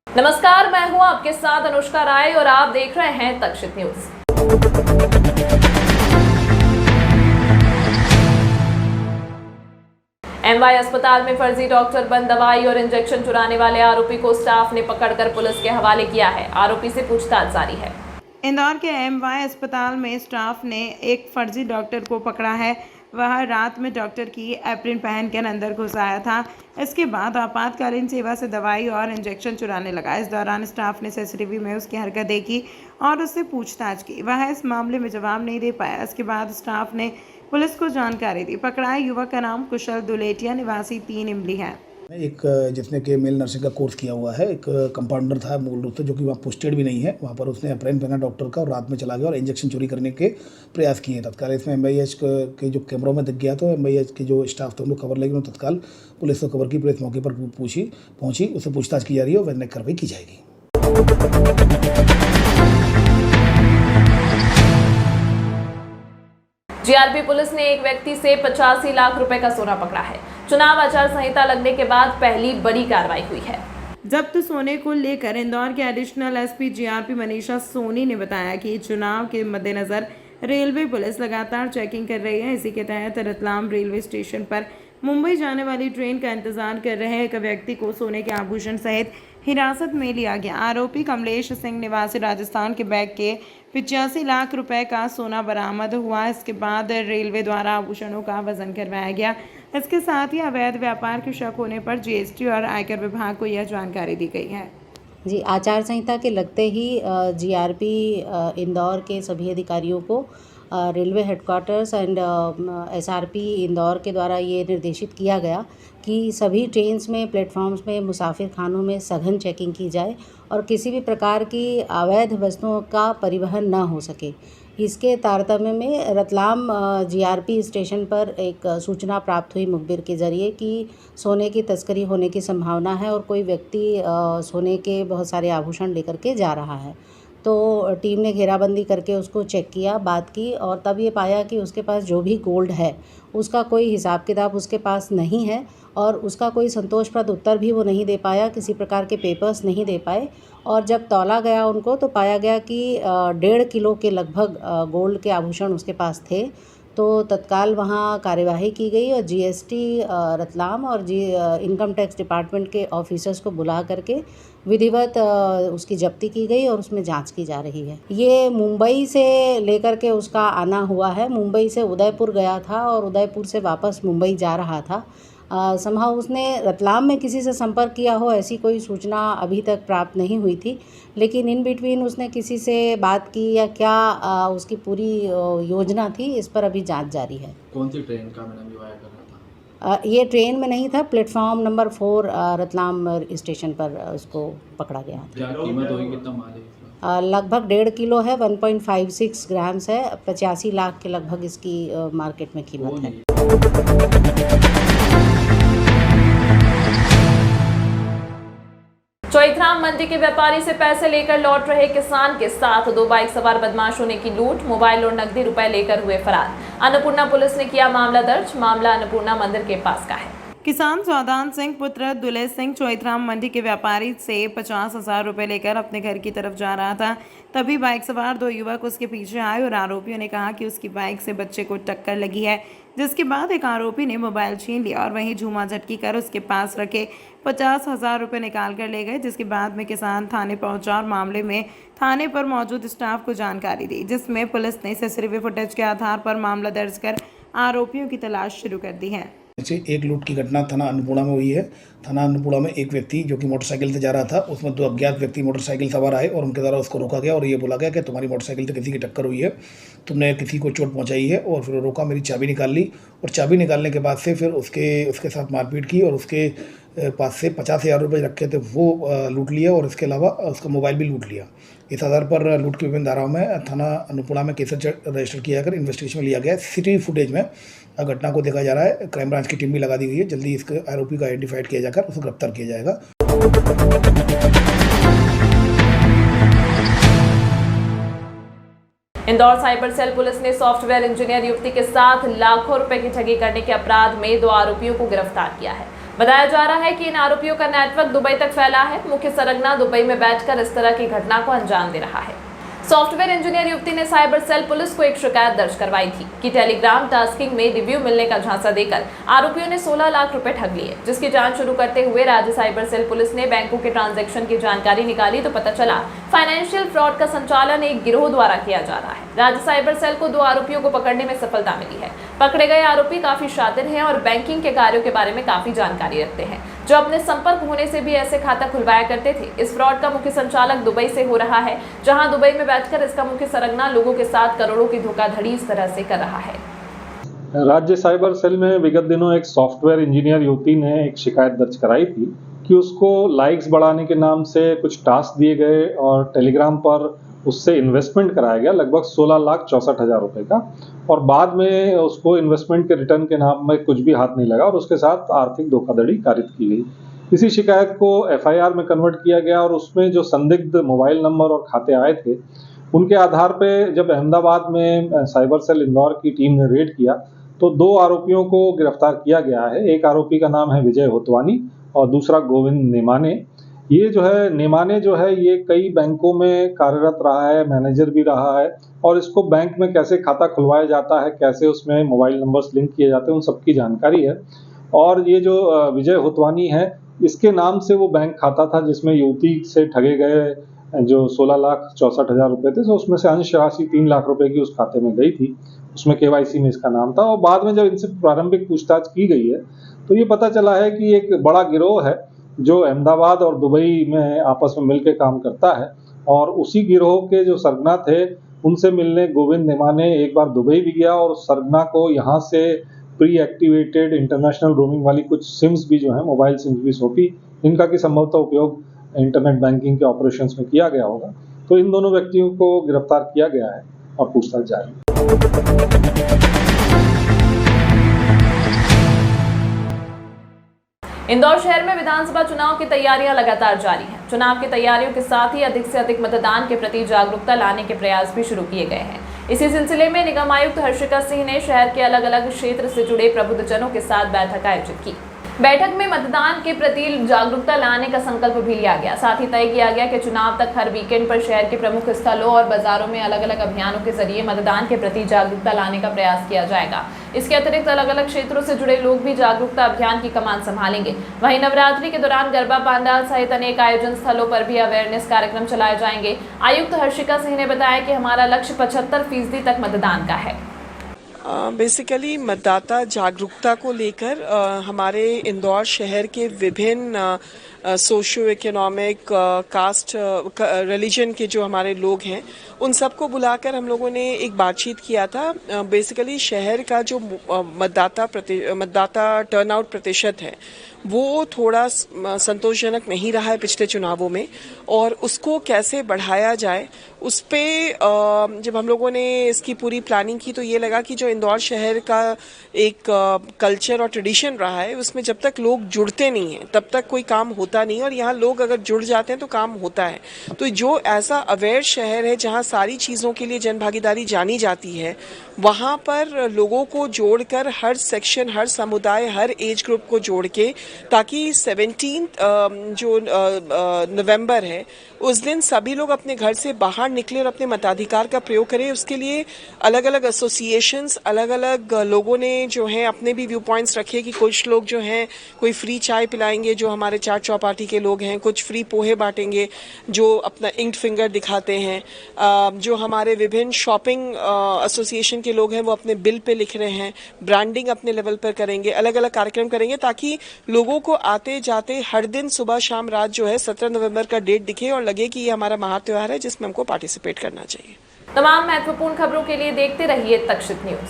नमस्कार, मैं हूं आपके साथ अनुष्का राय और आप देख रहे हैं तक्षित न्यूज। एमवाई अस्पताल में फर्जी डॉक्टर बन दवाई और इंजेक्शन चुराने वाले आरोपी को स्टाफ ने पकड़कर पुलिस के हवाले किया है। आरोपी से पूछताछ जारी है। इंदौर के एमवाई अस्पताल में स्टाफ ने एक फर्जी डॉक्टर को पकड़ा है। वह रात में डॉक्टर की एप्रिन पहनकर अंदर घुस आया था। इसके बाद आपातकालीन सेवा से दवाई और इंजेक्शन चुराने लगा। इस दौरान स्टाफ ने सीसीटीवी में उसकी हरकत देखी और उससे पूछताछ की। वह इस मामले में जवाब नहीं दे पाया। इसके बाद स्टाफ ने पुलिस को जानकारी दी। पकड़ाए युवक का नाम कुशल दुलेटिया निवासी 3 इमली है। एक जिसने कि मेल नर्सिंग का कोर्स किया हुआ है, एक कंपाउंडर था मूल रूप से, जो कि वहाँ पोस्टेड भी नहीं है। वहाँ पर उसने अप्रेन पहना डॉक्टर का और रात में चला गया और इंजेक्शन चोरी करने के प्रयास किए। तत्काल इसमें एमआईएच के जो कैमरों में दिख गया तो एमआईएच के जो स्टाफ थे उनको खबर लगी। उन्होंने तत्काल पुलिस को खबर की। पुलिस मौके पर पहुंची, उससे पूछताछ की जा रही है और वैधानिक कार्रवाई की जाएगी। जीआरपी पुलिस ने एक व्यक्ति से 85 लाख रुपए का सोना पकड़ा है। चुनाव आचार संहिता लगने के बाद पहली बड़ी कार्रवाई हुई है। जब्त सोने को लेकर इंदौर के additional SP GRP Manisha Soni ने बताया कि चुनाव के मद्देनजर रेलवे पुलिस लगातार चेकिंग कर रही है। इसी के तहत रतलाम रेलवे स्टेशन पर मुंबई जाने वाली ट्रेन का इंतजार कर रहे एक व्यक्ति को सोने के आभूषण सहित हिरासत में लिया गया। आरोपी कमलेश सिंह निवासी राजस्थान के बैग के 85 लाख रुपए का सोना बरामद हुआ। इसके बाद रेलवे द्वारा आभूषणों का वजन करवाया गया। इसके साथ ही अवैध व्यापार के शक होने पर जीएसटी और आयकर विभाग को यह जानकारी दी गई है। जी, आचार संहिता के लगते ही जीआरपी इंदौर के सभी अधिकारियों को railway headquarters and SRP Indore के द्वारा ये निर्देशित किया गया कि सभी ट्रेन्स में, प्लेटफॉर्म्स में, मुसाफिर खानों में सघन चेकिंग की जाए और किसी भी प्रकार की अवैध वस्तुओं का परिवहन न हो सके। इसके तारतम्य में रतलाम जीआरपी स्टेशन पर एक सूचना प्राप्त हुई मुखबिर के ज़रिए कि सोने की तस्करी होने की संभावना है और कोई व्यक्ति सोने के बहुत सारे आभूषण लेकर के जा रहा है। तो टीम ने घेराबंदी करके उसको चेक किया, बात की और तब ये पाया कि उसके पास जो भी गोल्ड है उसका कोई हिसाब किताब उसके पास नहीं है और उसका कोई संतोषप्रद उत्तर भी वो नहीं दे पाया, किसी प्रकार के पेपर्स नहीं दे पाए। और जब तौला गया उनको तो पाया गया कि 1.5 किलो के लगभग गोल्ड के आभूषण उसके पास थे। तो तत्काल वहाँ कार्यवाही की गई और जीएसटी रतलाम और इनकम टैक्स डिपार्टमेंट के ऑफिसर्स को बुला करके विधिवत उसकी जब्ती की गई और उसमें जांच की जा रही है। ये मुंबई से लेकर के उसका आना हुआ है। मुंबई से उदयपुर गया था और उदयपुर से वापस मुंबई जा रहा था। समहाउ उसने रतलाम में किसी से संपर्क किया हो ऐसी कोई सूचना अभी तक प्राप्त नहीं हुई थी, लेकिन इन बिटवीन उसने किसी से बात की या क्या उसकी पूरी योजना थी, इस पर अभी जांच जारी है। कौन सी ट्रेन का मैडम ये वाया कर रहा था? ये ट्रेन में नहीं था, प्लेटफॉर्म नंबर 4 रतलाम स्टेशन पर उसको पकड़ा गया। क्या कीमत होगी, कितना माल है इसका? लगभग 1.5 किलो है, 1.56 ग्राम्स है, 85 लाख के लगभग इसकी मार्केट में कीमत है। चौइथराम मंडी के व्यापारी से पैसे लेकर लौट रहे किसान के साथ 2 बाइक सवार बदमाशों ने की लूट। मोबाइल और नकदी रुपए लेकर हुए फरार। अन्नपूर्णा पुलिस ने किया मामला दर्ज। मामला अन्नपूर्णा मंदिर के पास का है। किसान सौदान सिंह पुत्र दुले सिंह चौइथराम मंडी के व्यापारी से 50,000 रुपए लेकर अपने घर की तरफ जा रहा था। तभी बाइक सवार 2 युवक उसके पीछे आए और आरोपियों ने कहा कि उसकी बाइक से बच्चे को टक्कर लगी है, जिसके बाद एक आरोपी ने मोबाइल छीन लिया और वहीं झूमा झटकी कर उसके पास रखे 50,000 रुपए निकाल कर ले गए। जिसके बाद में किसान थाने पहुंचा और मामले में थाने पर मौजूद स्टाफ को जानकारी दी, जिसमें पुलिस ने सीसीटीवी फुटेज के आधार पर मामला दर्ज कर आरोपियों की तलाश शुरू कर दी है। एक लूट की घटना थाना अन्नपूर्णा में हुई है। थाना अन्नपूर्णा में एक व्यक्ति जो कि मोटरसाइकिल से जा रहा था, उसमें 2 अज्ञात व्यक्ति मोटरसाइकिल सवार आए और उनके द्वारा उसको रोका गया और ये बोला गया कि तुम्हारी मोटरसाइकिल से किसी की टक्कर हुई है, तुमने किसी को चोट पहुंचाई है। और फिर रोका, मेरी चाबी निकाल ली और चाबी निकालने के बाद से फिर उसके साथ मारपीट की और उसके पास से 50,000 रुपये रखे थे वो लूट लिया और इसके अलावा उसका मोबाइल भी लूट लिया। इस आधार पर लूट की विभिन्न धाराओं में थाना अन्नपूर्णा में केस रजिस्टर किया कर इन्वेस्टिगेशन में लिया गया है। सीसीटीवी फुटेज में घटना को देखा जा रहा है। क्राइम ब्रांच की टीम भी लगा दी गई है। जल्दी इसके आरोपी को आइडेंटिफाइड किया जाकर उसको गिरफ्तार किया जाएगा। इंदौर साइबर सेल पुलिस ने सॉफ्टवेयर इंजीनियर युवती के साथ लाखों रुपए की ठगी करने के अपराध में 2 आरोपियों को गिरफ्तार किया है। बताया जा रहा है कि इन आरोपियों का नेटवर्क दुबई तक फैला है। मुख्य सरगना दुबई में बैठकर इस तरह की घटना को अंजाम दे रहा है। सॉफ्टवेयर इंजीनियर युवती ने साइबर सेल पुलिस को एक शिकायत दर्ज करवाई थी कि टेलीग्राम टास्किंग में रिव्यू मिलने का झांसा देकर आरोपियों ने 16 लाख रुपए ठग लिए, जिसकी जांच शुरू करते हुए राज्य साइबर सेल पुलिस ने बैंकों के ट्रांजैक्शन की जानकारी निकाली तो पता चला फाइनेंशियल फ्रॉड का संचालन एक गिरोह द्वारा किया जा रहा है। राज्य साइबर सेल को 2 आरोपियों को पकड़ने में सफलता मिली है। पकड़े गए आरोपी काफी शातिर हैं और बैंकिंग के कार्यों के बारे में काफी जानकारी रखते हैं, जो अपने संपर्क होने से भी ऐसे खाता खुलवाया करते थे। इस फ्रॉड का मुख्य संचालक दुबई से हो रहा है, जहां दुबई में बैठकर इसका मुख्य सरगना लोगों के साथ करोड़ों की धोखाधड़ी इस तरह से कर रहा है। राज्य साइबर सेल में विगत दिनों एक सॉफ्टवेयर इंजीनियर युवती ने एक शिकायत दर्ज कराई थी कि उसको लाइक्स बढ़ाने के नाम से कुछ टास्क दिए गए और टेलीग्राम पर उससे इन्वेस्टमेंट कराया गया लगभग 16,64,000 रुपए का, और बाद में उसको इन्वेस्टमेंट के रिटर्न के नाम में कुछ भी हाथ नहीं लगा और उसके साथ आर्थिक धोखाधड़ी कारित की गई। इसी शिकायत को FIR में कन्वर्ट किया गया और उसमें जो संदिग्ध मोबाइल नंबर और खाते आए थे, उनके आधार पे जब अहमदाबाद में साइबर सेल इंदौर की टीम ने रेड किया तो 2 आरोपियों को गिरफ्तार किया गया है। एक आरोपी का नाम है विजय होतवानी और दूसरा गोविंद नेमाने। ये जो है नेमाने जो है ये कई बैंकों में कार्यरत रहा है, मैनेजर भी रहा है, और इसको बैंक में कैसे खाता खुलवाया जाता है, कैसे उसमें मोबाइल नंबर्स लिंक किए जाते हैं, उन सबकी जानकारी है। और ये जो विजय होतवानी है, इसके नाम से वो बैंक खाता था जिसमें युवती से ठगे गए जो 16,64,000 रुपए थे, तो उसमें से अंश राशि 3 लाख रुपए की उस खाते में गई थी। उसमें KYC में इसका नाम था। और बाद में जब इनसे प्रारंभिक पूछताछ की गई है तो ये पता चला है कि एक बड़ा गिरोह है जो अहमदाबाद और दुबई में आपस में मिलकर काम करता है, और उसी गिरोह के जो सरगना थे उनसे मिलने गोविंद नेमाने एक बार दुबई भी गया और सरगना को यहाँ से प्री एक्टिवेटेड इंटरनेशनल रोमिंग वाली कुछ सिम्स भी जो है, मोबाइल सिम्स भी सौंपी, इनका कि संभवतः उपयोग इंटरनेट बैंकिंग के ऑपरेशंस में किया गया होगा। तो इन दोनों व्यक्तियों को गिरफ्तार किया गया है और पूछताछ जारी है। इंदौर शहर में विधानसभा चुनाव की तैयारियां लगातार जारी हैं। चुनाव की तैयारियों के साथ ही अधिक से अधिक मतदान के प्रति जागरूकता लाने के प्रयास भी शुरू किए गए हैं। इसी सिलसिले में निगम आयुक्त हर्षिका सिंह ने शहर के अलग अलग क्षेत्र से जुड़े प्रबुद्धजनों के साथ बैठक आयोजित की। बैठक में मतदान के प्रति जागरूकता लाने का संकल्प भी लिया गया। साथ ही तय किया गया कि चुनाव तक हर वीकेंड पर शहर के प्रमुख स्थलों और बाजारों में अलग अलग अभियानों के जरिए मतदान के प्रति जागरूकता लाने का प्रयास किया जाएगा। इसके अतिरिक्त अलग अलग क्षेत्रों से जुड़े लोग भी जागरूकता अभियान की कमान संभालेंगे। वहीं नवरात्रि के दौरान गरबा पंडाल सहित अनेक आयोजन स्थलों पर भी अवेयरनेस कार्यक्रम चलाए जाएंगे। आयुक्त हर्षिका सिंह ने बताया कि हमारा लक्ष्य 75% तक मतदान का है। बेसिकली मतदाता जागरूकता को लेकर हमारे इंदौर शहर के विभिन्न सोशियो इकोनॉमिक कास्ट रिलीजन के जो हमारे लोग हैं उन सबको बुलाकर हम लोगों ने एक बातचीत किया था। बेसिकली शहर का जो मतदाता टर्नआउट प्रतिशत है वो थोड़ा संतोषजनक नहीं रहा है पिछले चुनावों में, और उसको कैसे बढ़ाया जाए उस पे जब हम लोगों ने इसकी पूरी प्लानिंग की तो ये लगा कि जो इंदौर शहर का एक कल्चर और ट्रेडिशन रहा है उसमें जब तक लोग जुड़ते नहीं हैं तब तक कोई काम होता नहीं, और यहाँ लोग अगर जुड़ जाते हैं तो काम होता है। तो जो ऐसा अवेयर शहर है जहाँ सारी चीज़ों के लिए जनभागीदारी जानी जाती है, वहाँ पर लोगों को जोड़कर हर सेक्शन, हर समुदाय, हर एज ग्रुप को जोड़ के, ताकि 17 जो नवंबर है उस दिन सभी लोग अपने घर से बाहर निकले और अपने मताधिकार का प्रयोग करें। उसके लिए अलग अलग एसोसिएशंस, अलग अलग लोगों ने जो है अपने भी व्यू पॉइंट्स रखे कि कुछ लोग जो हैं कोई फ्री चाय पिलाएंगे जो हमारे चाट चौपाटी के लोग हैं, कुछ फ्री पोहे बांटेंगे जो अपना इंक्ड फिंगर दिखाते हैं, जो हमारे विभिन्न शॉपिंग एसोसिएशन के लोग हैं वो अपने बिल पे लिख रहे हैं, ब्रांडिंग अपने लेवल पर करेंगे, अलग अलग कार्यक्रम करेंगे ताकि लोगों को आते जाते हर दिन सुबह शाम रात जो है 17 नवंबर का डेट दिखे और लगे कि ये हमारा महात्योहार है जिसमें हमको पार्टिसिपेट करना चाहिए। तमाम महत्वपूर्ण खबरों के लिए देखते रहिए तक्षित न्यूज।